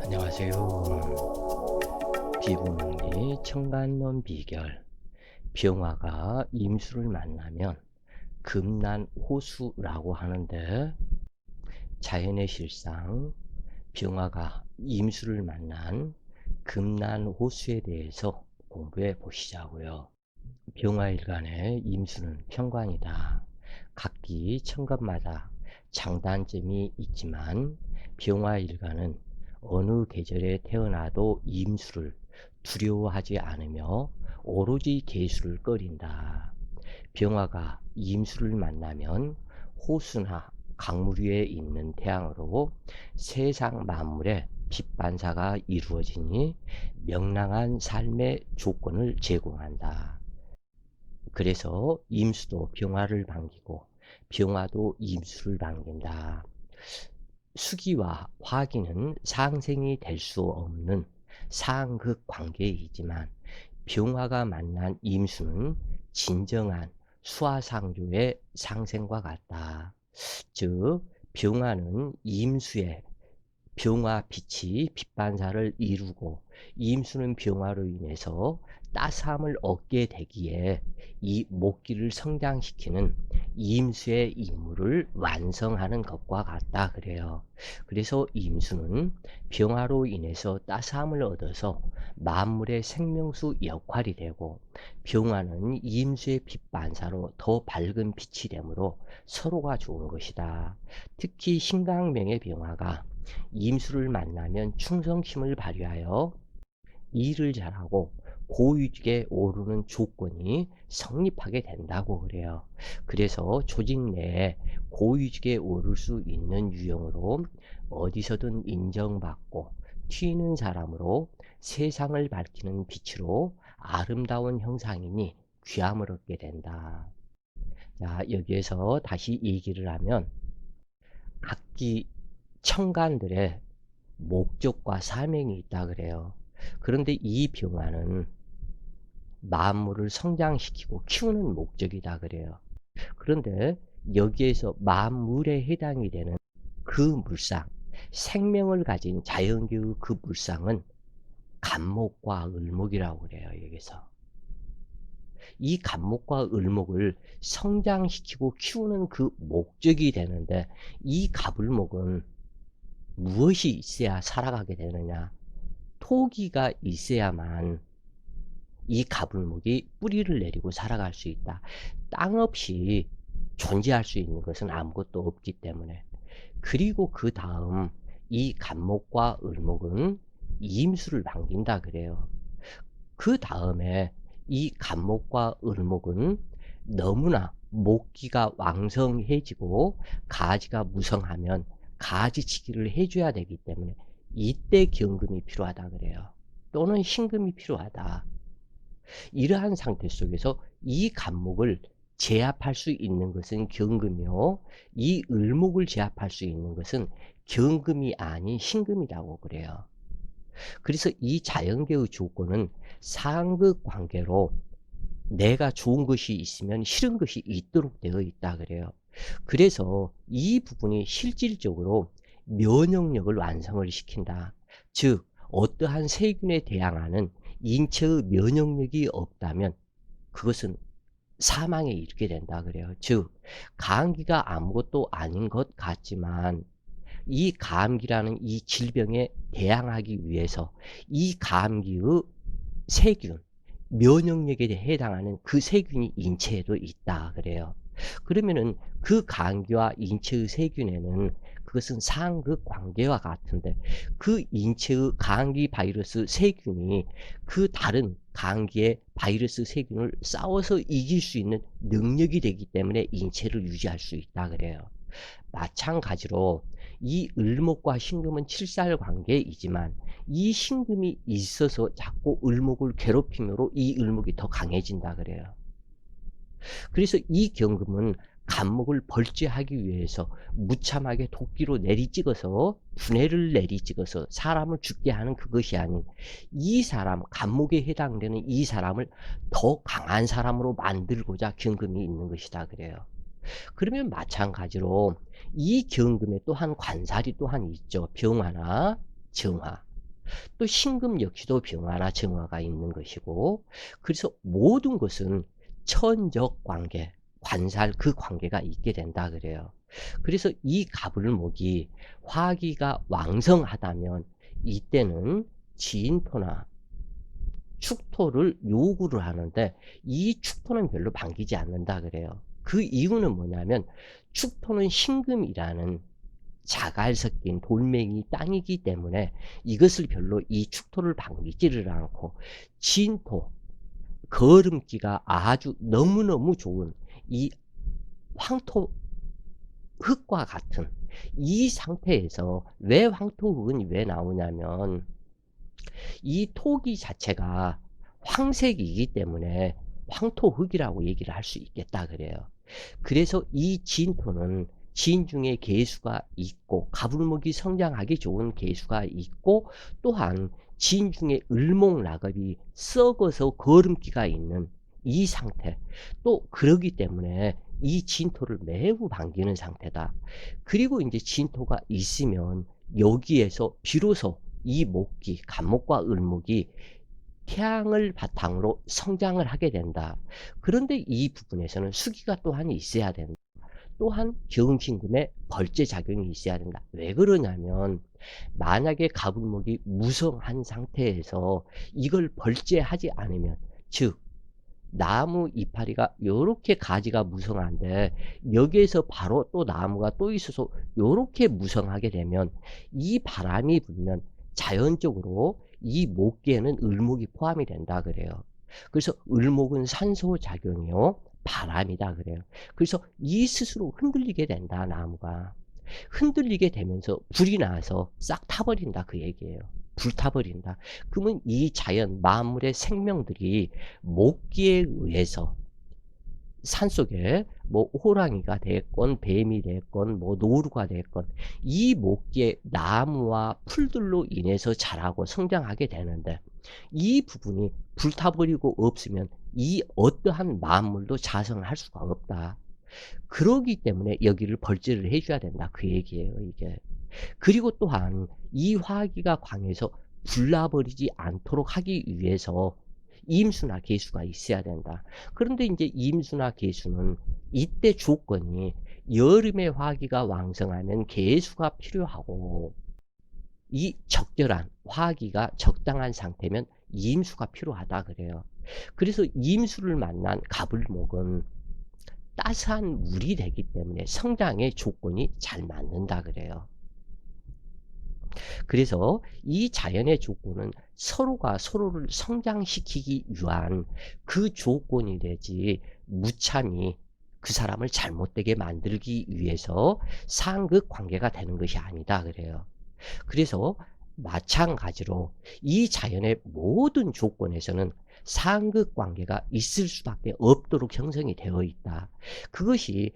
안녕하세요. 비분홍리 청간론 비결. 병화가 임수를 만나면 금난호수라고 하는데, 자연의 실상 병화가 임수를 만난 금난호수에 대해서 공부해 보시자고요. 병화일간의 임수는 평관이다. 각기 천간마다 장단점이 있지만 병화일간은 어느 계절에 태어나도 임수를 두려워하지 않으며 오로지 계수를 끓인다. 병화가 임수를 만나면 호수나 강물 위에 있는 태양으로 세상 만물의 빛반사가 이루어지니 명랑한 삶의 조건을 제공한다. 그래서 임수도 병화를 반기고 병화도 임수를 반긴다. 수기와 화기는 상생이 될 수 없는 상극 관계이지만 병화가 만난 임수는 진정한 수화상조의 상생과 같다. 즉 병화는 임수의 병화 빛이 빛반사를 이루고 임수는 병화로 인해서 따스함을 얻게 되기에 이 목기를 성장시키는 임수의 임무를 완성하는 것과 같다 그래요. 그래서 임수는 병화로 인해서 따스함을 얻어서 만물의 생명수 역할이 되고, 병화는 임수의 빛 반사로 더 밝은 빛이 되므로 서로가 좋은 것이다. 특히 신강명의 병화가 임수를 만나면 충성심을 발휘하여 일을 잘하고 고위직에 오르는 조건이 성립하게 된다고 그래요. 그래서 조직 내에 고위직에 오를 수 있는 유형으로 어디서든 인정받고 튀는 사람으로 세상을 밝히는 빛으로 아름다운 형상이니 귀함을 얻게 된다. 자, 여기에서 다시 얘기를 하면 각기 천간들의 목적과 사명이 있다 그래요. 그런데 이 병화는 만물을 성장시키고 키우는 목적이다 그래요. 그런데 여기에서 만물에 해당이 되는 그 물상, 생명을 가진 자연계의 그 물상은 간목과 을목이라고 그래요. 여기서 이 간목과 을목을 성장시키고 키우는 그 목적이 되는데, 이 갑을목은 무엇이 있어야 살아가게 되느냐? 토기가 있어야만 이 가불목이 뿌리를 내리고 살아갈 수 있다. 땅 없이 존재할 수 있는 것은 아무것도 없기 때문에. 그리고 그 다음 이 간목과 을목은 임수를 반긴다 그래요. 그 다음에 이 간목과 을목은 너무나 목기가 왕성해지고 가지가 무성하면 가지치기를 해줘야 되기 때문에 이때 경금이 필요하다 그래요. 또는 신금이 필요하다. 이러한 상태 속에서 이 간목을 제압할 수 있는 것은 경금이요, 이 을목을 제압할 수 있는 것은 경금이 아닌 신금이라고 그래요. 그래서 이 자연계의 조건은 상극 관계로 내가 좋은 것이 있으면 싫은 것이 있도록 되어 있다 그래요. 그래서 이 부분이 실질적으로 면역력을 완성을 시킨다. 즉 어떠한 세균에 대항하는 인체의 면역력이 없다면 그것은 사망에 이르게 된다 그래요. 즉 감기가 아무것도 아닌 것 같지만 이 감기라는 이 질병에 대항하기 위해서 이 감기의 세균, 면역력에 해당하는 그 세균이 인체에도 있다 그래요. 그러면은 그 감기와 인체의 세균에는 그것은 상극 관계와 같은데, 그 인체의 감기 바이러스 세균이 그 다른 감기의 바이러스 세균을 싸워서 이길 수 있는 능력이 되기 때문에 인체를 유지할 수 있다 그래요. 마찬가지로 이 을목과 신금은 칠살 관계이지만 이 신금이 있어서 자꾸 을목을 괴롭힘으로 이 을목이 더 강해진다 그래요. 그래서 이 경금은 간목을 벌죄하기 위해서 무참하게 도끼로 내리찍어서 분해를 내리찍어서 사람을 죽게 하는 그것이 아닌, 이 사람, 간목에 해당되는 이 사람을 더 강한 사람으로 만들고자 경금이 있는 것이다 그래요. 그러면 마찬가지로 이 경금에 또한 관살이 또한 있죠. 병화나 정화. 또 신금 역시도 병화나 정화가 있는 것이고, 그래서 모든 것은 천적 관계, 관살 그 관계가 있게 된다 그래요. 그래서 이 갑을목이 화기가 왕성하다면 이때는 지인토나 축토를 요구를 하는데, 이 축토는 별로 반기지 않는다 그래요. 그 이유는 뭐냐면 축토는 신금이라는 자갈 섞인 돌멩이 땅이기 때문에 이것을 별로 이 축토를 반기지를 않고, 진토, 거름기가 아주 너무너무 좋은 이 황토 흙과 같은 이 상태에서, 왜 황토흙은 왜 나오냐면 이 토기 자체가 황색이기 때문에 황토흙이라고 얘기를 할 수 있겠다 그래요. 그래서 이 진토는 진 중에 개수가 있고 가불목이 성장하기 좋은 개수가 있고, 또한 진 중에 을목락업이 썩어서 거름기가 있는 이 상태, 또 그러기 때문에 이 진토를 매우 반기는 상태다. 그리고 이제 진토가 있으면 여기에서 비로소 이 목기, 간목과 을목이 태양을 바탕으로 성장을 하게 된다. 그런데 이 부분에서는 수기가 또한 있어야 된다. 또한 경신금의 벌제작용이 있어야 된다. 왜 그러냐면 만약에 갑을목이 무성한 상태에서 이걸 벌제하지 않으면, 즉 나무 이파리가 요렇게 가지가 무성한데 여기에서 바로 또 나무가 또 있어서 요렇게 무성하게 되면 이 바람이 불면 자연적으로 이 목기에는 을목이 포함이 된다 그래요. 그래서 을목은 산소 작용이요 바람이다 그래요. 그래서 이 스스로 흔들리게 된다. 나무가 흔들리게 되면서 불이 나서 싹 타버린다 그 얘기예요. 불타버린다. 그러면 이 자연 만물의 생명들이 목기에 의해서 산속에 뭐 호랑이가 됐건 뱀이 됐건 뭐 노루가 됐건 이 목기에 나무와 풀들로 인해서 자라고 성장하게 되는데, 이 부분이 불타버리고 없으면 이 어떠한 만물도 자생할 수가 없다. 그러기 때문에 여기를 벌제를 해줘야 된다 그 얘기예요 이게. 그리고 또한 이 화기가 광해서 불나버리지 않도록 하기 위해서 임수나 계수가 있어야 된다. 그런데 이제 임수나 계수는 이때 조건이 여름에 화기가 왕성하면 계수가 필요하고, 이 적절한 화기가 적당한 상태면 임수가 필요하다 그래요. 그래서 임수를 만난 갑을목은 따스한 물이 되기 때문에 성장의 조건이 잘 맞는다 그래요. 그래서 이 자연의 조건은 서로가 서로를 성장시키기 위한 그 조건이 되지, 무참히 그 사람을 잘못되게 만들기 위해서 상극 관계가 되는 것이 아니다 그래요. 그래서 마찬가지로 이 자연의 모든 조건에서는 상극 관계가 있을 수밖에 없도록 형성이 되어 있다. 그것이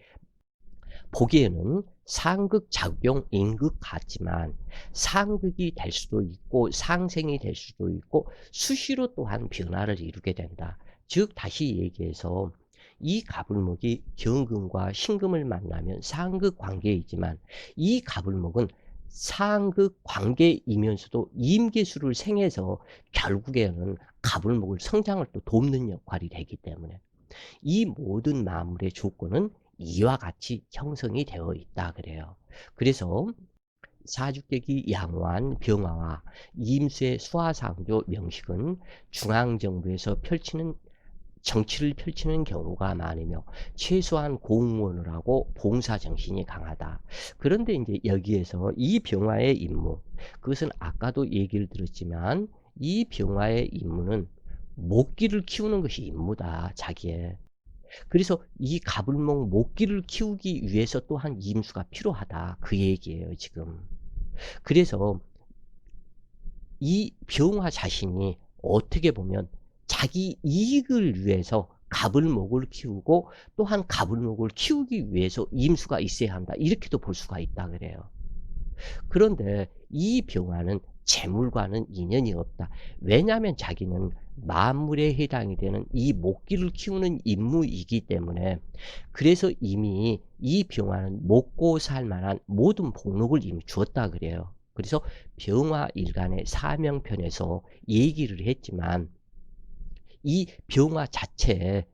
보기에는 상극 작용 임극 같지만 상극이 될 수도 있고 상생이 될 수도 있고 수시로 또한 변화를 이루게 된다. 즉 다시 얘기해서 이 갑을목이 경금과 신금을 만나면 상극 관계이지만, 이 갑을목은 상극 관계이면서도 임계수를 생해서 결국에는 갑을목을 성장을 또 돕는 역할이 되기 때문에 이 모든 만물의 조건은 이와 같이 형성이 되어 있다 그래요. 그래서 사주격이 양호한 병화와 임수의 수화상조 명식은 중앙정부에서 정치를 펼치는 경우가 많으며 최소한 공무원을 하고 봉사정신이 강하다. 그런데 이제 여기에서 이 병화의 임무, 그것은 아까도 얘기를 들었지만 이 병화의 임무는 목기를 키우는 것이 임무다 자기의. 그래서 이 가불목 목기를 키우기 위해서 또한 임수가 필요하다 그 얘기예요 지금. 그래서 이 병화 자신이 어떻게 보면 자기 이익을 위해서 가불목을 키우고 또한 가불목을 키우기 위해서 임수가 있어야 한다 이렇게도 볼 수가 있다 그래요. 그런데 이 병화는 재물과는 인연이 없다. 왜냐하면 자기는 만물에 해당이 되는 이 목기를 키우는 임무이기 때문에, 그래서 이미 이 병화는 먹고 살 만한 모든 복록을 이미 주었다 그래요. 그래서 병화 일간의 사명편에서 얘기를 했지만 이 병화 자체에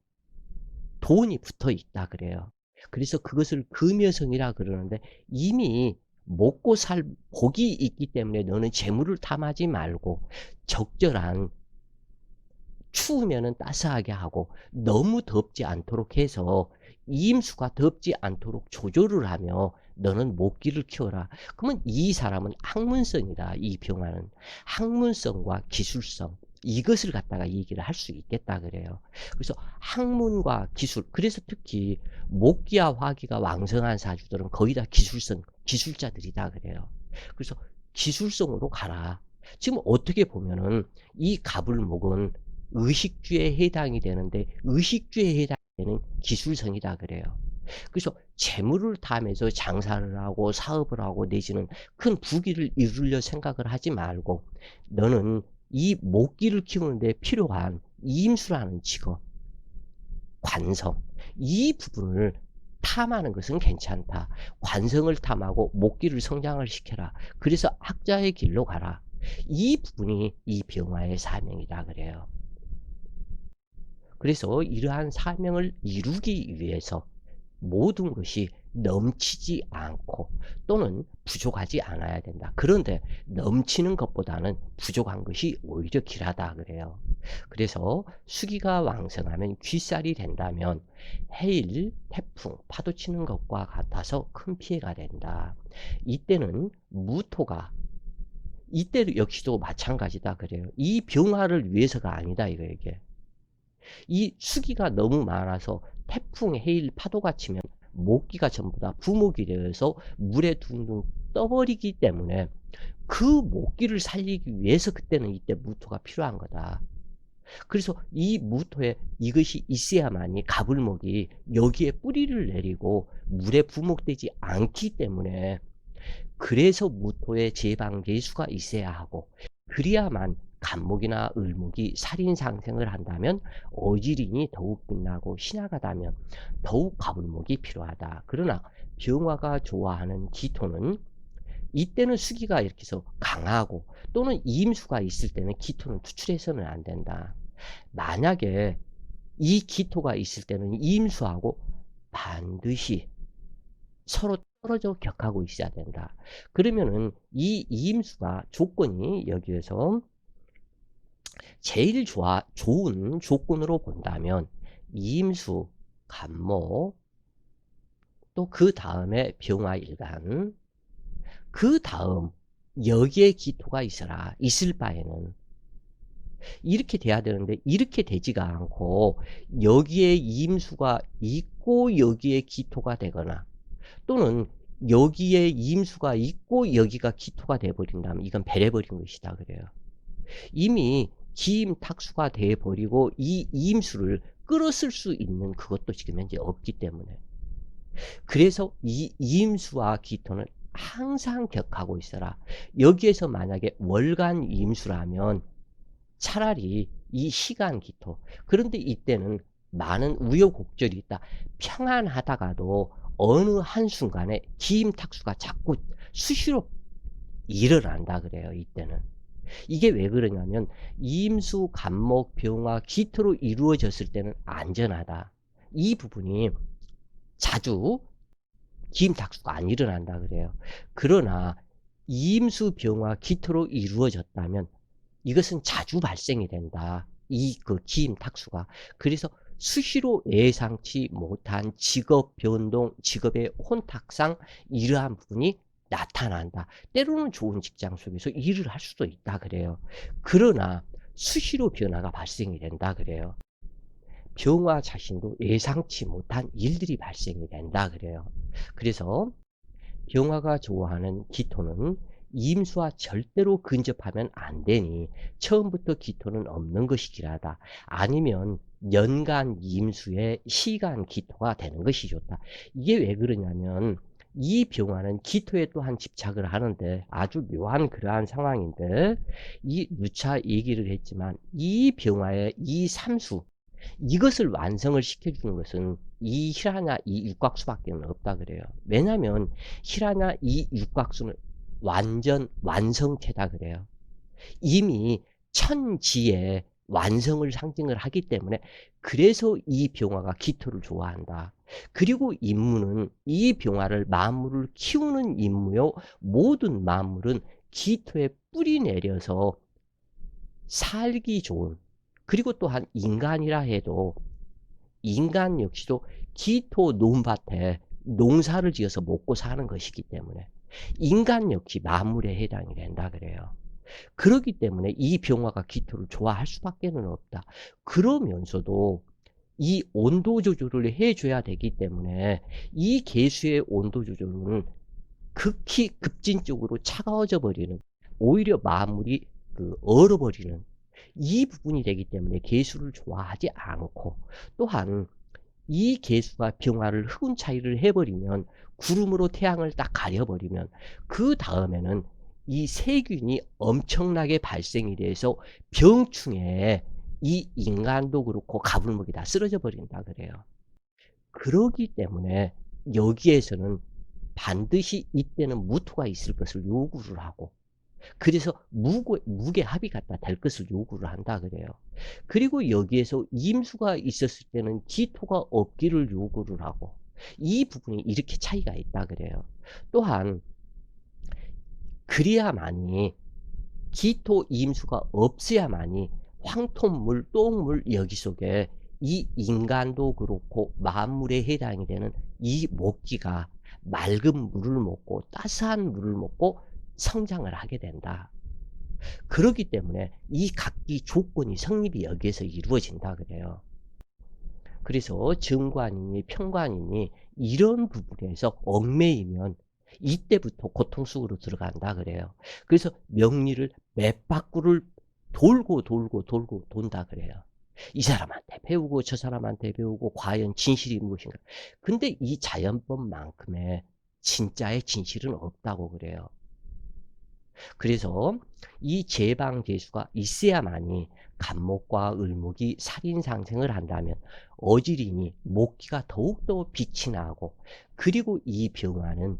돈이 붙어 있다 그래요. 그래서 그것을 금여성이라 그러는데 이미 먹고 살 복이 있기 때문에 너는 재물을 탐하지 말고 적절한 추우면은 따스하게 하고 너무 덥지 않도록 해서 이임수가 덥지 않도록 조절을 하며 너는 모기를 키워라. 그러면 이 사람은 학문성이다. 이 병화는 학문성과 기술성 이것을 갖다가 얘기를 할 수 있겠다 그래요. 그래서 학문과 기술 그래서 특히 목기와 화기가 왕성한 사주들은 거의 다 기술성 기술자들이다 그래요. 그래서 기술성으로 가라. 지금 어떻게 보면은 이 갑을목은 의식주에 해당이 되는데 의식주에 해당되는 기술성이다 그래요. 그래서 재물을 탐해서 장사를 하고 사업을 하고 내지는 큰 부귀를 이루려 생각을 하지 말고 너는 이 목기를 키우는 데 필요한 이임수라는 직업, 관성 이 부분을 탐하는 것은 괜찮다. 관성을 탐하고 목기를 성장을 시켜라. 그래서 학자의 길로 가라. 이 부분이 이 병화의 사명이다 그래요. 그래서 이러한 사명을 이루기 위해서 모든 것이 넘치지 않고 또는 부족하지 않아야 된다. 그런데 넘치는 것보다는 부족한 것이 오히려 길하다 그래요. 그래서 수기가 왕성하면 귀살이 된다면 해일, 태풍, 파도 치는 것과 같아서 큰 피해가 된다. 이때는 무토가 이때 역시도 마찬가지다 그래요. 이 병화를 위해서가 아니다 이게. 이 수기가 너무 많아서 태풍, 해일, 파도가 치면 모기가 전부 다 부목이 되어서 물에 둥둥 떠버리기 때문에 그 모기를 살리기 위해서 그때는 이때 무토가 필요한 거다. 그래서 이 무토에 이것이 있어야만이 가불목이 여기에 뿌리를 내리고 물에 부목되지 않기 때문에 그래서 무토에 제방제수가 있어야 하고 그래야만 간목이나 을목이 살인상생을 한다면 어지린이 더욱 빛나고 신약하다면 더욱 가불목이 필요하다. 그러나 병화가 좋아하는 기토는 이때는 수기가 이렇게 해서 강하고 또는 이임수가 있을 때는 기토는 투출해서는 안 된다. 만약에 이 기토가 있을 때는 이임수하고 반드시 서로 떨어져 격하고 있어야 된다. 그러면은 이 이임수가 조건이 여기에서 제일 좋은 조건으로 본다면 이임수, 간목, 또 그 다음에 병화일간, 그 다음 여기에 기토가 있을 바에는 이렇게 돼야 되는데 이렇게 되지가 않고 여기에 이임수가 있고 여기에 기토가 되거나 또는 여기에 이임수가 있고 여기가 기토가 돼버린다면 이건 배려버린 것이다 그래요. 이미 기임 탁수가 돼버리고 이 이임수를 끌어쓸 수 있는 그것도 지금 현재 없기 때문에 그래서 이 이임수와 기토는 항상 격하고 있어라. 여기에서 만약에 월간 이임수라면 차라리 이 시간 기토 그런데 이때는 많은 우여곡절이 있다. 평안하다가도 어느 한순간에 기임탁수가 자꾸 수시로 일어난다 그래요. 이때는 이게 왜 그러냐면 임수, 간목, 병화, 기토로 이루어졌을 때는 안전하다. 이 부분이 자주 기임탁수가 안 일어난다 그래요. 그러나 임수, 병화, 기토로 이루어졌다면 이것은 자주 발생이 된다. 이 그 기임탁수가. 그래서 수시로 예상치 못한 직업 변동, 직업의 혼탁상 이러한 부분이 나타난다. 때로는 좋은 직장 속에서 일을 할 수도 있다 그래요. 그러나 수시로 변화가 발생이 된다 그래요. 병화 자신도 예상치 못한 일들이 발생이 된다 그래요. 그래서 병화가 좋아하는 기토는 임수와 절대로 근접하면 안 되니 처음부터 기토는 없는 것이 길하다. 아니면 연간 임수에 시간 기토가 되는 것이 좋다. 이게 왜 그러냐면 이 병화는 기토에 또한 집착을 하는데 아주 묘한 그러한 상황인데 이 누차 얘기를 했지만 이 병화의 이 삼수 이것을 완성을 시켜주는 것은 이 실하냐 이 육각수밖에 없다 그래요. 왜냐하면 실하냐 이 육각수는 완전 완성체다 그래요. 이미 천지의 완성을 상징을 하기 때문에 그래서 이 병화가 기토를 좋아한다. 그리고 인무는 이 병화를 만물을 키우는 인무요. 모든 만물은 기토에 뿌리 내려서 살기 좋은, 그리고 또한 인간이라 해도 인간 역시도 기토 논밭에 농사를 지어서 먹고 사는 것이기 때문에 인간 역시 만물에 해당이 된다 그래요. 그렇기 때문에 이 병화가 기토를 좋아할 수밖에는 없다. 그러면서도 이 온도 조절을 해줘야 되기 때문에 이 개수의 온도 조절은 극히 급진적으로 차가워져 버리는, 오히려 만물이 얼어버리는 이 부분이 되기 때문에 개수를 좋아하지 않고, 또한 이 개수가 병화를 흑운 차이를 해버리면, 구름으로 태양을 딱 가려버리면 그 다음에는 이 세균이 엄청나게 발생이 돼서 병충해에 이 인간도 그렇고 가불목이 다 쓰러져 버린다 그래요. 그러기 때문에 여기에서는 반드시 이때는 무토가 있을 것을 요구를 하고, 그래서 무게 합의가 될 것을 요구를 한다 그래요. 그리고 여기에서 임수가 있었을 때는 기토가 없기를 요구를 하고, 이 부분이 이렇게 차이가 있다 그래요. 또한 그래야만이, 기토 임수가 없어야만이 황토물, 똥물 여기 속에 이 인간도 그렇고 만물에 해당이 되는 이 목기가 맑은 물을 먹고 따스한 물을 먹고 성장을 하게 된다. 그렇기 때문에 이 각기 조건이 성립이 여기에서 이루어진다 그래요. 그래서 정관이니 편관이니 이런 부분에서 얽매이면 이때부터 고통 속으로 들어간다 그래요. 그래서 명리를 맷바꾸를 돌고 돌고 돌고 돈다 그래요. 이 사람한테 배우고 저 사람한테 배우고 과연 진실이 무엇인가. 근데 이 자연법만큼의 진짜의 진실은 없다고 그래요. 그래서 이 제방제수가 있어야만이 간목과 을목이 살인상생을 한다면 어지린이 목기가 더욱더 빛이 나고, 그리고 이 병화는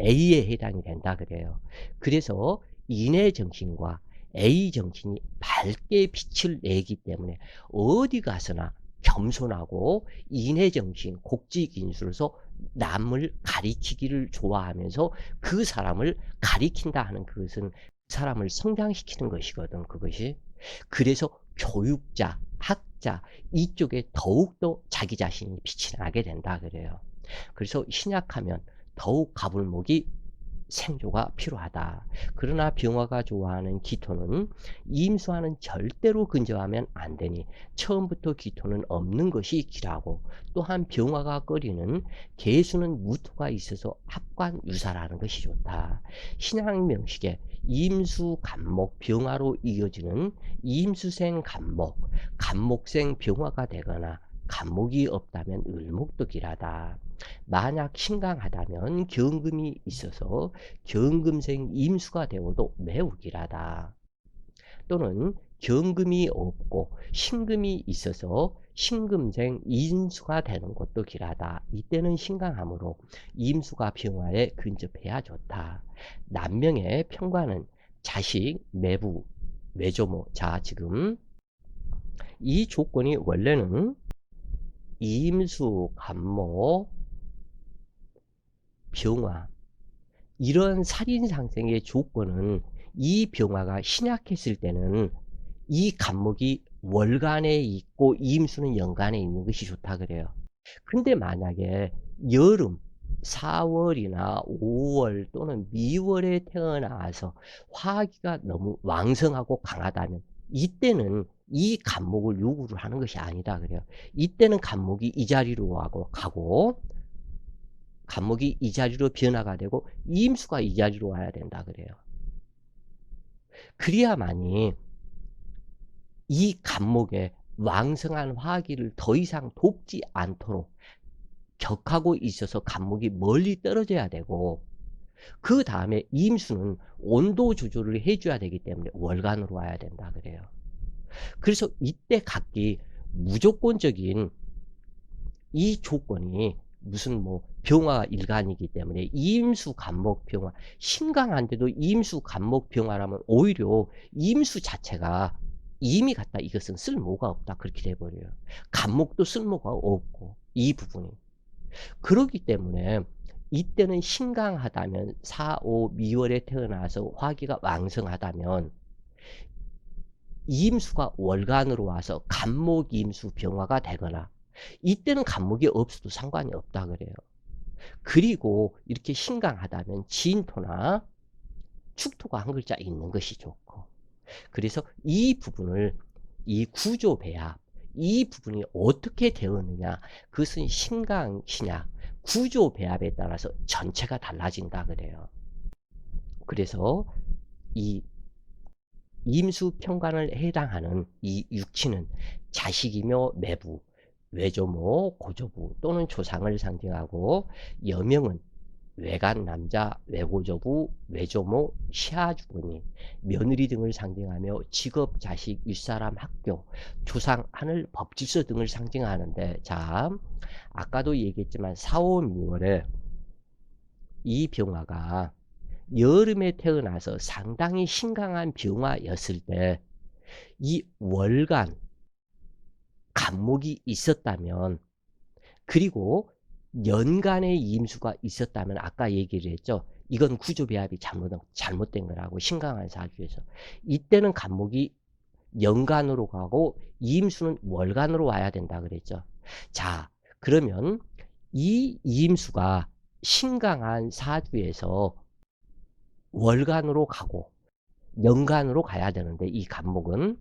A에 해당이 된다 그래요. 그래서 인의 정신과 A 정신이 밝게 빛을 내기 때문에 어디 가서나 겸손하고 인의 정신, 곡지긴술로서 남을 가리키기를 좋아하면서 그 사람을 가리킨다 하는 그것은 그 사람을 성장시키는 것이거든, 그것이. 그래서 교육자, 학자 이쪽에 더욱더 자기 자신이 빛이 나게 된다 그래요. 그래서 신약하면 더욱 가불목이 생조가 필요하다. 그러나 병화가 좋아하는 기토는 임수와는 절대로 근접하면 안 되니 처음부터 기토는 없는 것이 기라고, 또한 병화가 꺼리는 개수는 무토가 있어서 합관유사라는 것이 좋다. 신약 명식에 임수 간목 병화로 이어지는 임수생 간목, 간목생 병화가 되거나 간목이 없다면 을목도 길하다. 만약 신강하다면 경금이 있어서 경금생 임수가 되어도 매우 길하다. 또는 경금이 없고 신금이 있어서 신금생 임수가 되는 것도 길하다. 이때는 신강함으로 임수가 병화에 근접해야 좋다. 남명의 평관은 자식, 매부, 외조모. 자, 지금 이 조건이 원래는 임수, 간목, 병화, 이런 살인상생의 조건은 이 병화가 신약했을 때는 이 간목이 월간에 있고 임수는 연간에 있는 것이 좋다 그래요. 근데 만약에 여름 4월이나 5월 또는 미월에 태어나서 화기가 너무 왕성하고 강하다면 이때는 이 간목을 요구를 하는 것이 아니다 그래요. 이때는 간목이 이 자리로 가고 간목이 이 자리로 변화가 되고 임수가 이 자리로 와야 된다 그래요. 그래야만이 이 간목에 왕성한 화기를 더 이상 돕지 않도록 격하고 있어서 간목이 멀리 떨어져야 되고, 그 다음에 임수는 온도 조절을 해줘야 되기 때문에 월간으로 와야 된다 그래요. 그래서 이때 각기 무조건적인 이 조건이 무슨 뭐 병화가 일간이기 때문에 임수간목병화, 신강한데도 임수간목병화라면 오히려 임수 자체가 임이 같다. 이것은 쓸모가 없다. 그렇게 돼버려요. 간목도 쓸모가 없고 이 부분이. 그렇기 때문에 이때는 신강하다면 4, 5, 미월에 태어나서 화기가 왕성하다면 임수가 월간으로 와서 간목임수 병화가 되거나 이때는 간목이 없어도 상관이 없다 그래요. 그리고 이렇게 신강하다면 진토나 축토가 한 글자 있는 것이 좋고 그래서 이 부분을 이 구조 배합 이 부분이 어떻게 되었느냐 그것은 신강 신약 구조 배합에 따라서 전체가 달라진다 그래요. 그래서 이 임수평관을 해당하는 이 육치는 자식이며 매부, 외조모, 고조부 또는 조상을 상징하고 여명은 외간 남자, 외고조부, 외조모, 시아주부니 며느리 등을 상징하며 직업, 자식, 윗사람, 학교, 조상, 하늘, 법질서 등을 상징하는데 자 아까도 얘기했지만 4, 5, 6월에 이 병화가 여름에 태어나서 상당히 신강한 병화였을 때 이 월간 간목이 있었다면 그리고 연간의 임수가 있었다면 아까 얘기를 했죠. 이건 구조배합이 잘못된 거라고 신강한 사주에서 이때는 간목이 연간으로 가고 임수는 월간으로 와야 된다 그랬죠. 자 그러면 이 임수가 신강한 사주에서 월간으로 가고 연간으로 가야 되는데 이 간목은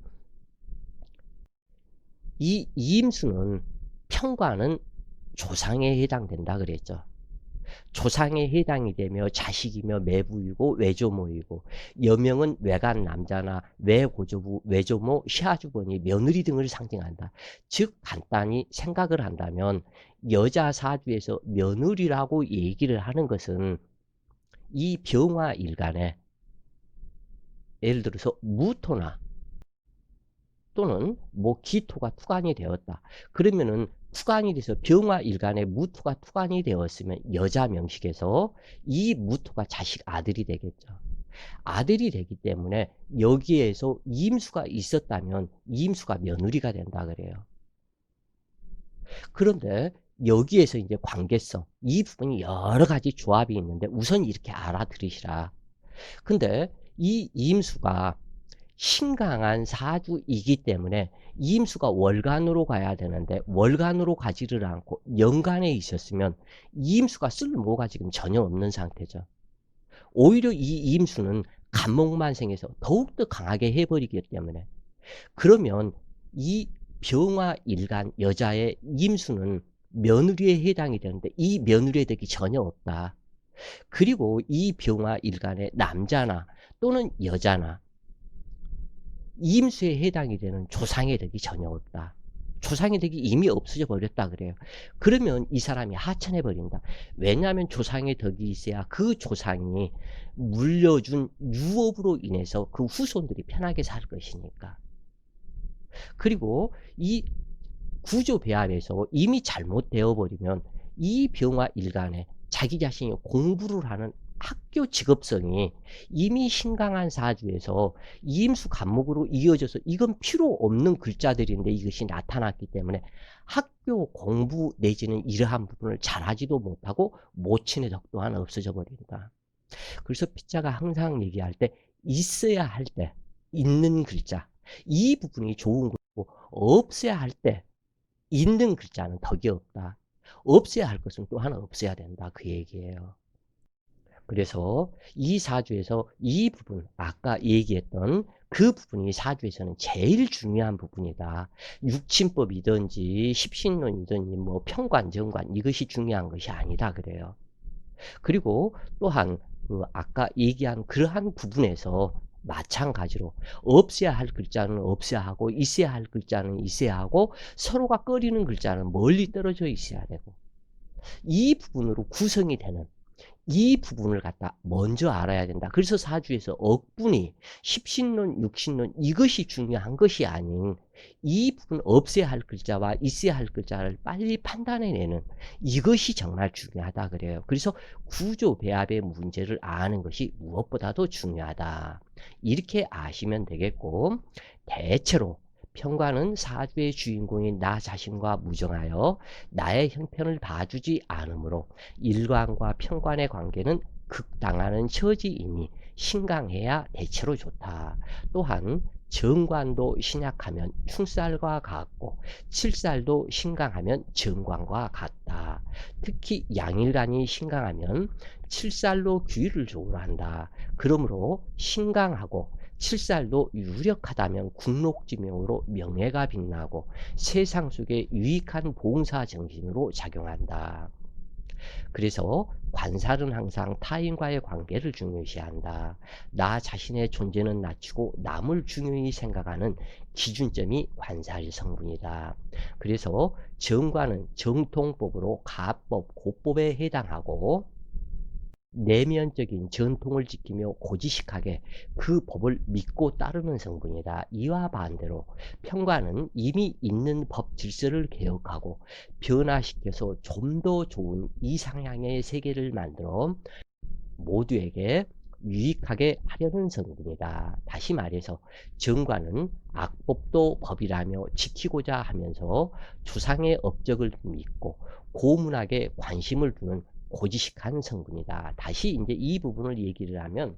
이 임수는 평관은 조상에 해당된다 그랬죠. 조상에 해당이 되며 자식이며 매부이고 외조모이고 여명은 외간 남자나 외고조부, 외조모, 시아주번이 며느리 등을 상징한다. 즉 간단히 생각을 한다면 여자 사주에서 며느리라고 얘기를 하는 것은 이 병화 일간에 예를 들어서 무토나 또는 뭐 기토가 투관이 되었다. 그러면은 투관이 돼서 병화 일간에 무토가 투관이 되었으면 여자 명식에서 이 무토가 자식 아들이 되겠죠. 아들이 되기 때문에 여기에서 임수가 있었다면 임수가 며느리가 된다 그래요. 그런데 여기에서 이제 관계성 이 부분이 여러 가지 조합이 있는데 우선 이렇게 알아들으시라. 근데 이 임수가 신강한 사주이기 때문에 임수가 월간으로 가야 되는데 월간으로 가지를 않고 연간에 있었으면 임수가 쓸모가 지금 전혀 없는 상태죠. 오히려 이 임수는 간목만 생겨서 더욱더 강하게 해버리기 때문에 그러면 이 병화 일간 여자의 임수는 며느리에 해당이 되는데 이 며느리의 덕이 전혀 없다. 그리고 이 병화 일간의 남자나 또는 여자나 임수에 해당이 되는 조상의 덕이 전혀 없다. 조상의 덕이 이미 없어져 버렸다 그래요. 그러면 이 사람이 하천해 버린다. 왜냐하면 조상의 덕이 있어야 그 조상이 물려준 유업으로 인해서 그 후손들이 편하게 살 것이니까. 그리고 이 구조 배합에서 이미 잘못되어 버리면 이 병화 일간에 자기 자신이 공부를 하는 학교 직업성이 이미 신강한 사주에서 이임수 간목으로 이어져서 이건 필요 없는 글자들인데 이것이 나타났기 때문에 학교 공부 내지는 이러한 부분을 잘하지도 못하고 모친의 덕도 하나 없어져 버린다. 그래서 피자가 항상 얘기할 때 있어야 할 때 있는 글자 이 부분이 좋은 거고 없어야 할 때 있는 글자는 덕이 없다. 없어야 할 것은 또 하나 없어야 된다. 그 얘기예요. 그래서 이 사주에서 이 부분 아까 얘기했던 그 부분이 사주에서는 제일 중요한 부분이다. 육친법이든지 십신론이든지 뭐 평관 정관 이것이 중요한 것이 아니다 그래요. 그리고 또한 그 아까 얘기한 그러한 부분에서 마찬가지로 없어야 할 글자는 없어야 하고 있어야 할 글자는 있어야 하고 서로가 꺼리는 글자는 멀리 떨어져 있어야 되고 이 부분으로 구성이 되는 이 부분을 갖다 먼저 알아야 된다. 그래서 사주에서 억분이 십신론, 육신론 이것이 중요한 것이 아닌 이 부분 없애야 할 글자와 있어야 할 글자를 빨리 판단해내는 이것이 정말 중요하다 그래요. 그래서 구조 배합의 문제를 아는 것이 무엇보다도 중요하다. 이렇게 아시면 되겠고, 대체로 편관은 사주의 주인공인 나 자신과 무정하여 나의 형편을 봐주지 않으므로 일관과 편관의 관계는 극당하는 처지이니 신강해야 대체로 좋다. 또한 정관도 신약하면 충살과 같고 칠살도 신강하면 정관과 같다. 특히 양일간이 신강하면 칠살로 귀를 조울한다. 그러므로 신강하고 칠살도 유력하다면 국록지명으로 명예가 빛나고 세상 속에 유익한 봉사 정신으로 작용한다. 그래서 관살은 항상 타인과의 관계를 중요시한다. 나 자신의 존재는 낮추고 남을 중요히 생각하는 기준점이 관살 성분이다. 그래서 정관은 정통법으로 가법, 고법에 해당하고 내면적인 전통을 지키며 고지식하게 그 법을 믿고 따르는 성분이다. 이와 반대로 편관은 이미 있는 법 질서를 개혁하고 변화시켜서 좀 더 좋은 이상향의 세계를 만들어 모두에게 유익하게 하려는 성분이다. 다시 말해서 정관은 악법도 법이라며 지키고자 하면서 조상의 업적을 믿고 고문학에 관심을 두는 고지식한 성분이다. 다시 이제 이 부분을 얘기를 하면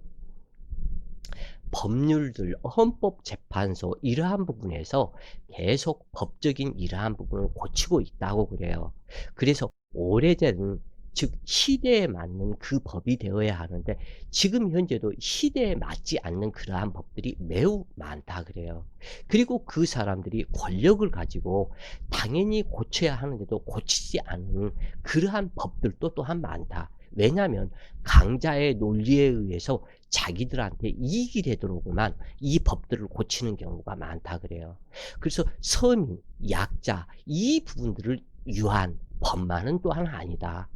법률들, 헌법재판소 이러한 부분에서 계속 법적인 이러한 부분을 고치고 있다고 그래요. 그래서 오래전 즉 시대에 맞는 그 법이 되어야 하는데 지금 현재도 시대에 맞지 않는 그러한 법들이 매우 많다 그래요. 그리고 그 사람들이 권력을 가지고 당연히 고쳐야 하는데도 고치지 않는 그러한 법들도 또한 많다. 왜냐하면 강자의 논리에 의해서 자기들한테 이익이 되도록만 이 법들을 고치는 경우가 많다 그래요. 그래서 서민, 약자 이 부분들을 유한 법만은 또한 아니다.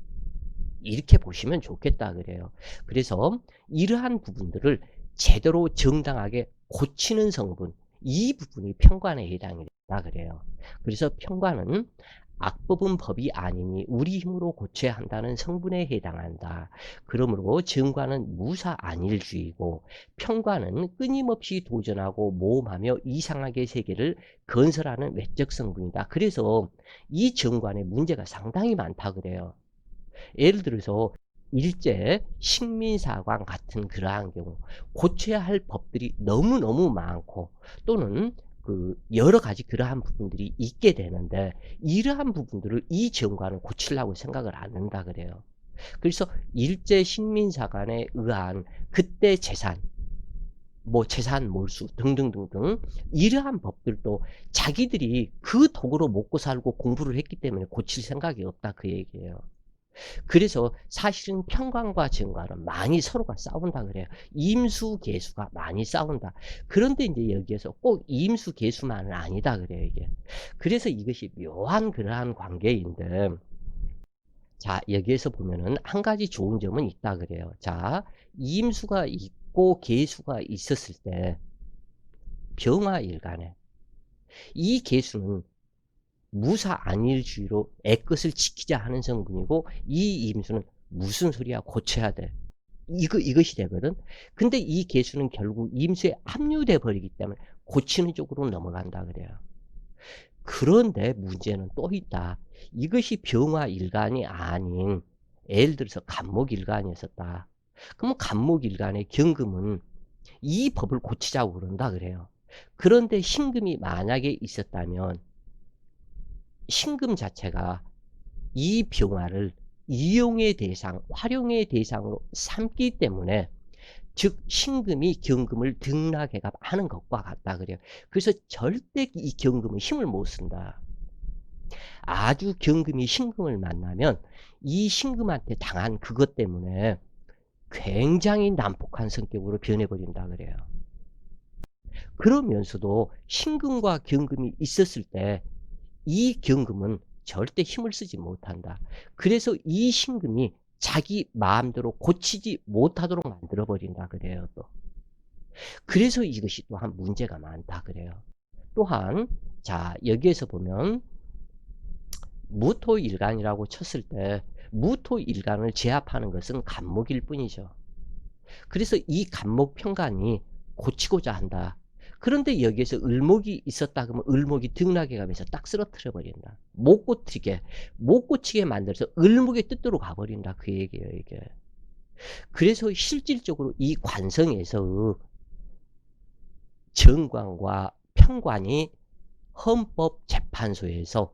이렇게 보시면 좋겠다 그래요. 그래서 이러한 부분들을 제대로 정당하게 고치는 성분, 이 부분이 편관에 해당이 된다 그래요. 그래서 편관은 악법은 법이 아니니 우리 힘으로 고쳐야 한다는 성분에 해당한다. 그러므로 정관은 무사 안일주의고 편관은 끊임없이 도전하고 모험하며 이상하게 세계를 건설하는 외적 성분이다. 그래서 이 정관에 문제가 상당히 많다 그래요. 예를 들어서 일제 식민사관 같은 그러한 경우 고쳐야 할 법들이 너무너무 많고 또는 그 여러 가지 그러한 부분들이 있게 되는데 이러한 부분들을 이 정관은 고치려고 생각을 안 한다 그래요. 그래서 일제 식민사관에 의한 그때 재산, 뭐 재산 몰수 등등등등 이러한 법들도 자기들이 그 도구로 먹고 살고 공부를 했기 때문에 고칠 생각이 없다 그 얘기예요. 그래서 사실은 편관과 정관은 많이 서로가 싸운다 그래요. 임수개수가 많이 싸운다. 그런데 이제 여기에서 꼭 임수개수만은 아니다 그래요 이게. 그래서 이것이 묘한 그러한 관계인데, 자 여기에서 보면은 한 가지 좋은 점은 있다 그래요. 자 임수가 있고 개수가 있었을 때 병화일간에 이 개수는 무사 안일주의로 애것을 지키자 하는 성분이고 이 임수는 무슨 소리야 고쳐야 돼. 이것이 되거든. 근데 이 개수는 결국 임수에 합류돼 버리기 때문에 고치는 쪽으로 넘어간다 그래요. 그런데 문제는 또 있다. 이것이 병화일간이 아닌 예를 들어서 간목일간이었었다. 그러면 간목일간의 경금은 이 법을 고치자고 그런다 그래요. 그런데 신금이 만약에 있었다면 신금 자체가 이 병화를 이용의 대상, 활용의 대상으로 삼기 때문에 즉 신금이 경금을 등락해 하는 것과 같다 그래요. 그래서 절대 이 경금은 힘을 못 쓴다. 아주 경금이 신금을 만나면 이 신금한테 당한 그것 때문에 굉장히 난폭한 성격으로 변해버린다 그래요. 그러면서도 신금과 경금이 있었을 때 이 경금은 절대 힘을 쓰지 못한다. 그래서 이 신금이 자기 마음대로 고치지 못하도록 만들어 버린다 그래요 또. 그래서 이것이 또한 문제가 많다 그래요. 또한 자 여기에서 보면 무토일간이라고 쳤을 때 무토일간을 제압하는 것은 간목일 뿐이죠. 그래서 이 간목 편간이 고치고자 한다. 그런데 여기에서 을목이 있었다 그러면 을목이 등락에 가면서 딱 쓰러뜨려 버린다. 못 고치게 만들어서 을목의 뜻대로 가버린다 그 얘기예요 이게. 그래서 실질적으로 이 관성에서 정관과 편관이 헌법재판소에서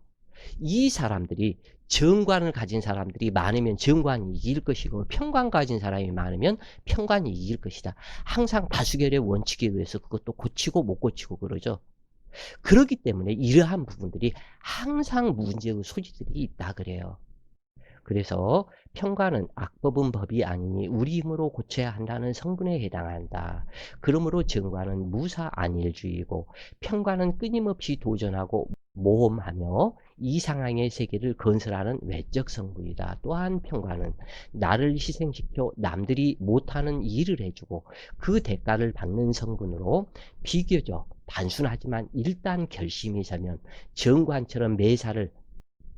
이 사람들이 정관을 가진 사람들이 많으면 정관이 이길 것이고 편관 가진 사람이 많으면 편관이 이길 것이다. 항상 다수결의 원칙에 의해서 그것도 고치고 못 고치고 그러죠. 그렇기 때문에 이러한 부분들이 항상 문제의 소지들이 있다 그래요. 그래서 편관은 악법은 법이 아니니 우리 힘으로 고쳐야 한다는 성분에 해당한다. 그러므로 정관은 무사 안일주의고 편관은 끊임없이 도전하고 모험하며 이 상황의 세계를 건설하는 외적 성분이다. 또한 편관은 나를 희생시켜 남들이 못하는 일을 해주고 그 대가를 받는 성분으로 비교적 단순하지만 일단 결심이 서면 정관처럼 매사를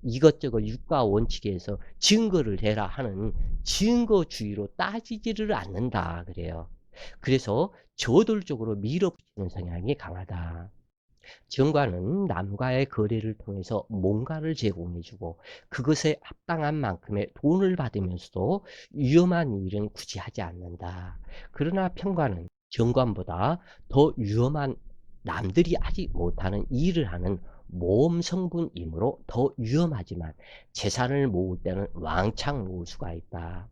이것저것 육가 원칙에서 증거를 대라 하는 증거주의로 따지지를 않는다 그래요. 그래서 저돌적으로 밀어붙이는 성향이 강하다. 정관은 남과의 거래를 통해서 뭔가를 제공해주고 그것에 합당한 만큼의 돈을 받으면서도 위험한 일은 굳이 하지 않는다. 그러나 편관은 정관보다 더 위험한 남들이 하지 못하는 일을 하는 모험 성분이므로 더 위험하지만 재산을 모을 때는 왕창 모을 수가 있다.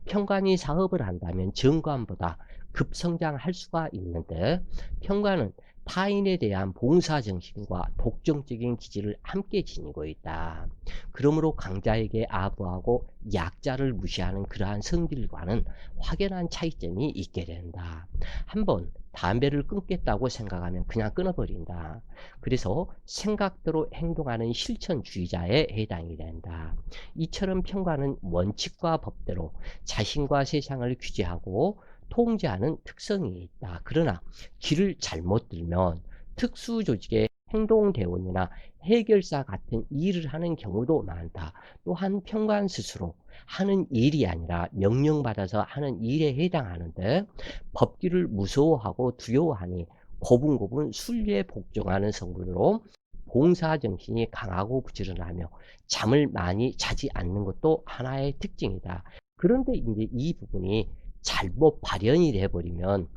편관이 사업을 한다면 정관보다 급성장할 수가 있는데 편관은 타인에 대한 봉사정신과 독점적인 기질을 함께 지니고 있다. 그러므로 강자에게 아부하고 약자를 무시하는 그러한 성질과는 확연한 차이점이 있게 된다. 한번 담배를 끊겠다고 생각하면 그냥 끊어버린다. 그래서 생각대로 행동하는 실천주의자에 해당이 된다. 이처럼 편관은 원칙과 법대로 자신과 세상을 규제하고 통제하는 특성이 있다. 그러나 길을 잘못 들면 특수조직의 행동대원이나 해결사 같은 일을 하는 경우도 많다. 또한 편관 스스로 하는 일이 아니라 명령받아서 하는 일에 해당하는데 법규를 무서워하고 두려워하니 고분고분 순리에 복종하는 성분으로 봉사정신이 강하고 부지런하며 잠을 많이 자지 않는 것도 하나의 특징이다. 그런데 이제 이 부분이 잘못 발현이 돼 버리면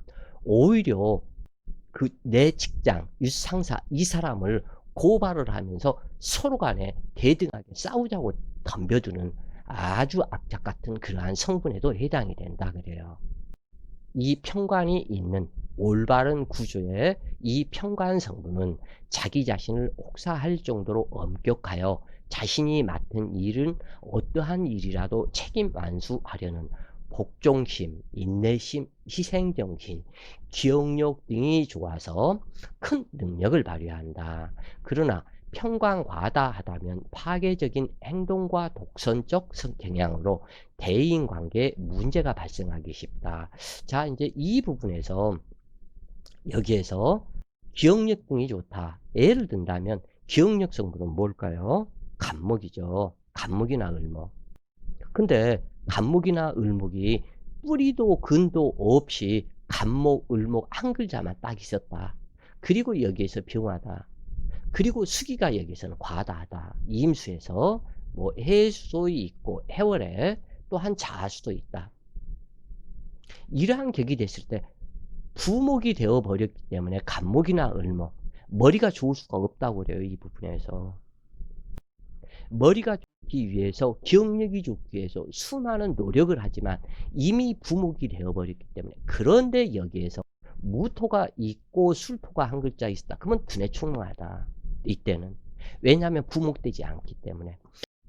오히려 그 내 직장, 윗상사 이 사람을 고발을 하면서 서로 간에 대등하게 싸우자고 덤벼드는 아주 악착 같은 그러한 성분에도 해당이 된다 그래요. 이 편관이 있는 올바른 구조의 이 편관 성분은 자기 자신을 혹사할 정도로 엄격하여 자신이 맡은 일은 어떠한 일이라도 책임 완수하려는 복종심, 인내심, 희생정신, 기억력 등이 좋아서 큰 능력을 발휘한다. 그러나 편관과다하다면 파괴적인 행동과 독선적 경향으로 대인관계에 문제가 발생하기 쉽다. 자, 이제 이 부분에서 여기에서 기억력 등이 좋다. 예를 든다면 기억력 성분은 뭘까요? 간목이죠. 간목이나 을목. 근데 간목이나 을목이 뿌리도 근도 없이 간목, 을목 한 글자만 딱 있었다. 그리고 여기에서 병화다. 그리고 수기가 여기서는 과다하다. 이임수에서 뭐 해수도 있고 해월에 또한 자수도 있다. 이러한 격이 됐을 때 부목이 되어 버렸기 때문에 간목이나 을목 머리가 좋을 수가 없다고 그래요. 이 부분에서 머리가 좋기 위해서 기억력이 좋기 위해서 수많은 노력을 하지만 이미 부목이 되어 버렸기 때문에 그런데 여기에서 무토가 있고 술토가 한 글자 있다. 그러면 두뇌 총명하다. 이때는 왜냐하면 부목되지 않기 때문에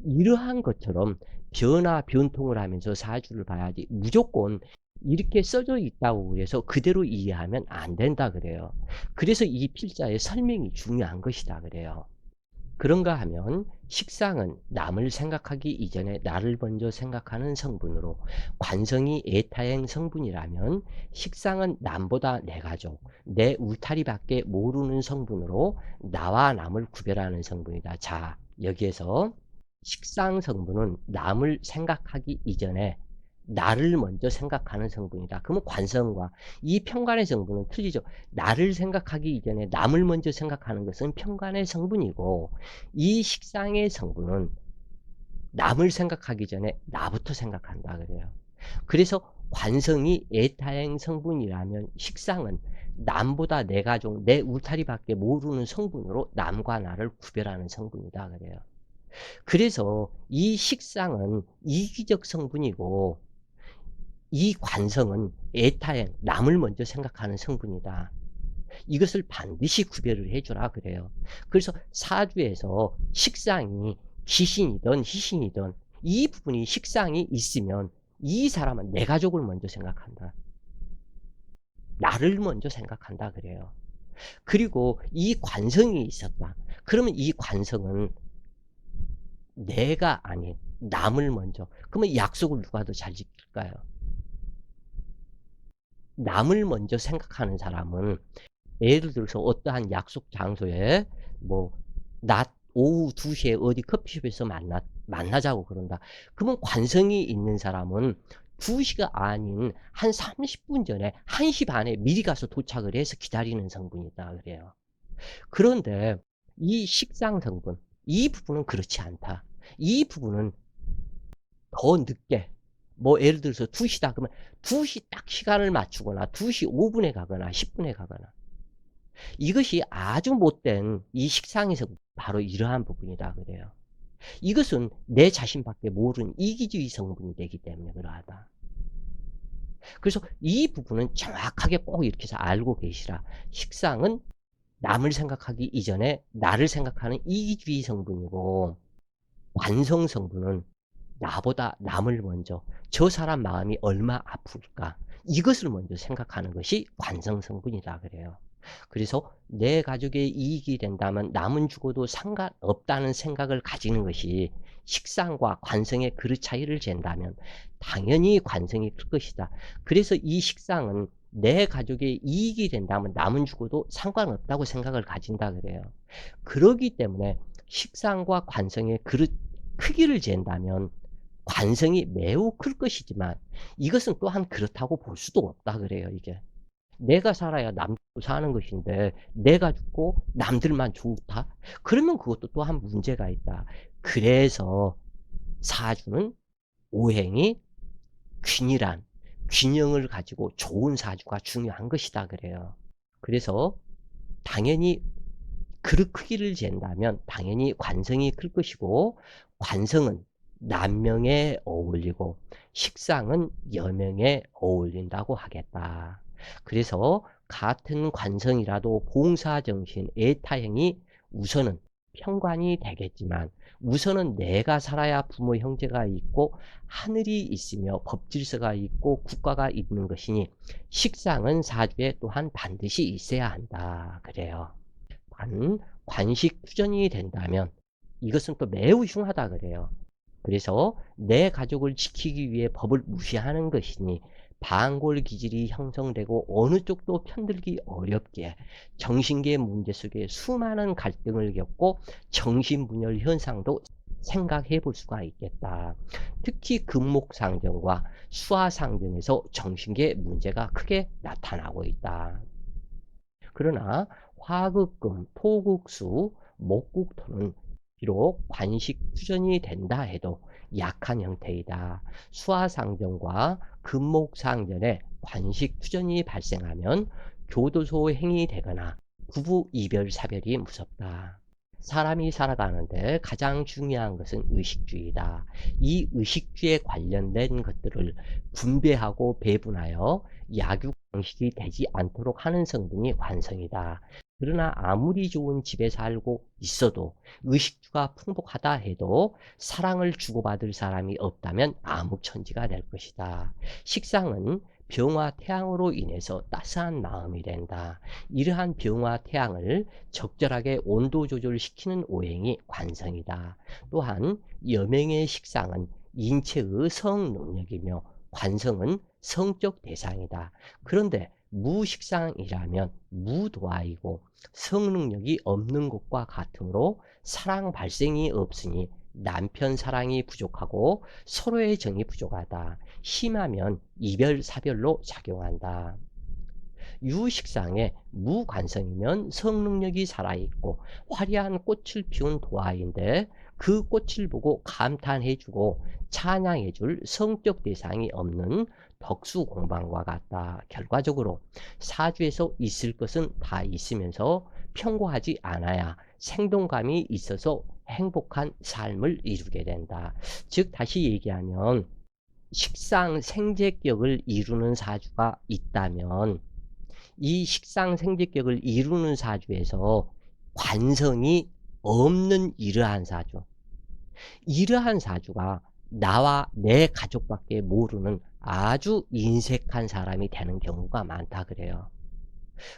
이러한 것처럼 변화 변통을 하면서 사주를 봐야지 무조건 이렇게 써져 있다고 해서 그대로 이해하면 안 된다 그래요. 그래서 이 필자의 설명이 중요한 것이다 그래요. 그런가 하면 식상은 남을 생각하기 이전에 나를 먼저 생각하는 성분으로, 관성이 애타행 성분이라면 식상은 남보다 내 가족, 내 울타리밖에 모르는 성분으로 나와 남을 구별하는 성분이다. 자, 여기에서 식상 성분은 남을 생각하기 이전에 나를 먼저 생각하는 성분이다. 그러면 관성과 이 편관의 성분은 틀리죠. 나를 생각하기 이전에 남을 먼저 생각하는 것은 편관의 성분이고, 이 식상의 성분은 남을 생각하기 전에 나부터 생각한다 그래요. 그래서 관성이 애타행 성분이라면 식상은 남보다 내 가족, 내 울타리밖에 모르는 성분으로 남과 나를 구별하는 성분이다 그래요. 그래서 이 식상은 이기적 성분이고, 이 관성은 애타행, 남을 먼저 생각하는 성분이다. 이것을 반드시 구별을 해주라 그래요. 그래서 사주에서 식상이 귀신이든 희신이든 이 부분이 식상이 있으면 이 사람은 내 가족을 먼저 생각한다. 나를 먼저 생각한다 그래요. 그리고 이 관성이 있었다. 그러면 이 관성은 내가 아닌 남을 먼저. 그러면 약속을 누가 더 잘 지킬까요? 남을 먼저 생각하는 사람은, 예를 들어서 어떠한 약속 장소에 뭐 낮 오후 2시에 어디 커피숍에서 만나자고 그런다. 그러면 관성이 있는 사람은 2시가 아닌 한 30분 전에 1시 반에 미리 가서 도착을 해서 기다리는 성분이다 그래요. 그런데 이 식상 성분, 이 부분은 그렇지 않다. 이 부분은 더 늦게, 뭐 예를 들어서 2시다 그러면 2시 딱 시간을 맞추거나 2시 5분에 가거나 10분에 가거나, 이것이 아주 못된 이 식상에서 바로 이러한 부분이다 그래요. 이것은 내 자신밖에 모르는 이기주의 성분이 되기 때문에 그러하다. 그래서 이 부분은 정확하게 꼭 이렇게 해서 알고 계시라. 식상은 남을 생각하기 이전에 나를 생각하는 이기주의 성분이고, 관성 성분은 나보다 남을 먼저, 저 사람 마음이 얼마 아플까, 이것을 먼저 생각하는 것이 관성 성분이다 그래요. 그래서 내 가족의 이익이 된다면 남은 죽어도 상관없다는 생각을 가지는 것이, 식상과 관성의 그릇 차이를 잰다면 당연히 관성이 클 것이다. 그래서 이 식상은 내 가족의 이익이 된다면 남은 죽어도 상관없다고 생각을 가진다 그래요. 그러기 때문에 식상과 관성의 그릇 크기를 잰다면 관성이 매우 클 것이지만, 이것은 또한 그렇다고 볼 수도 없다 그래요. 이게 내가 살아야 남도 사는 것인데 내가 죽고 남들만 좋다? 그러면 그것도 또한 문제가 있다. 그래서 사주는 오행이 균일한 균형을 가지고 좋은 사주가 중요한 것이다 그래요. 그래서 당연히 그릇 크기를 잰다면 당연히 관성이 클 것이고, 관성은 남명에 어울리고 식상은 여명에 어울린다고 하겠다. 그래서 같은 관성이라도 봉사정신, 애타행이 우선은 편관이 되겠지만, 우선은 내가 살아야 부모 형제가 있고 하늘이 있으며 법질서가 있고 국가가 있는 것이니 식상은 사주에 또한 반드시 있어야 한다 그래요. 단 관식 투전이 된다면 이것은 또 매우 흉하다 그래요. 그래서 내 가족을 지키기 위해 법을 무시하는 것이니 반골 기질이 형성되고 어느 쪽도 편들기 어렵게 정신계 문제 속에 수많은 갈등을 겪고 정신분열 현상도 생각해 볼 수가 있겠다. 특히 금목상전과 수화상전에서 정신계 문제가 크게 나타나고 있다. 그러나 화극금, 토극수, 목국토는 비록 관식 투전이 된다 해도 약한 형태이다. 수화상전과 금목상전에 관식 투전이 발생하면 교도소 행위 되거나 부부 이별 사별이 무섭다. 사람이 살아가는데 가장 중요한 것은 의식주의다. 이 의식주의에 관련된 것들을 분배하고 배분하여 약육강식이 되지 않도록 하는 성분이 관성이다. 그러나 아무리 좋은 집에 살고 있어도 의식주가 풍복하다 해도 사랑을 주고받을 사람이 없다면 암흑천지가 될 것이다. 식상은 병화 태양으로 인해서 따스한 마음이 된다. 이러한 병화 태양을 적절하게 온도 조절시키는 오행이 관성이다. 또한 여명의 식상은 인체의 성 능력이며 관성은 성적 대상이다. 그런데 무식상이라면 무도화이고 성능력이 없는 것과 같으므로 사랑 발생이 없으니 남편 사랑이 부족하고 서로의 정이 부족하다. 심하면 이별 사별로 작용한다. 유식상의 무관성이면 성능력이 살아있고 화려한 꽃을 피운 도화인데 그 꽃을 보고 감탄해주고 찬양해줄 성적 대상이 없는 덕수공방과 같다. 결과적으로 사주에서 있을 것은 다 있으면서 평고하지 않아야 생동감이 있어서 행복한 삶을 이루게 된다. 즉 다시 얘기하면 식상 생재격을 이루는 사주가 있다면 이 식상 생재격을 이루는 사주에서 관성이 없는 이러한 사주, 이러한 사주가 나와 내 가족밖에 모르는 아주 인색한 사람이 되는 경우가 많다 그래요.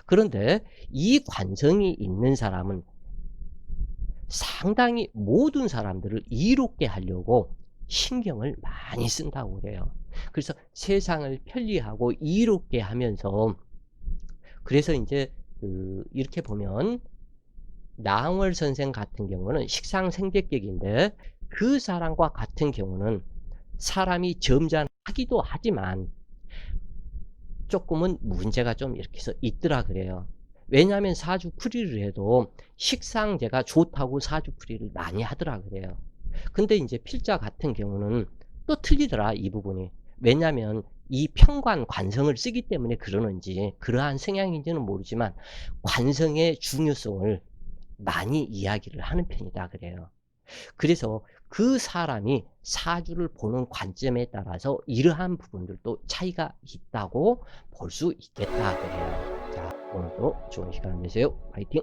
그런데 이 관성이 있는 사람은 상당히 모든 사람들을 이롭게 하려고 신경을 많이 쓴다고 그래요. 그래서 세상을 편리하고 이롭게 하면서, 그래서 이제 이렇게 보면 나홍월 선생 같은 경우는 식상생재격인데 그 사람과 같은 경우는 사람이 점잖하기도 하지만 조금은 문제가 좀 이렇게 해서 있더라 그래요. 왜냐하면 사주풀이를 해도 식상제가 좋다고 사주풀이를 많이 하더라 그래요. 근데 이제 필자 같은 경우는 또 틀리더라 이 부분이. 왜냐하면 이 편관 관성을 쓰기 때문에 그러는지 그러한 성향인지는 모르지만 관성의 중요성을 많이 이야기를 하는 편이다 그래요. 그래서 그 사람이 사주를 보는 관점에 따라서 이러한 부분들도 차이가 있다고 볼 수 있겠다 그래요. 자, 오늘도 좋은 시간 되세요. 화이팅!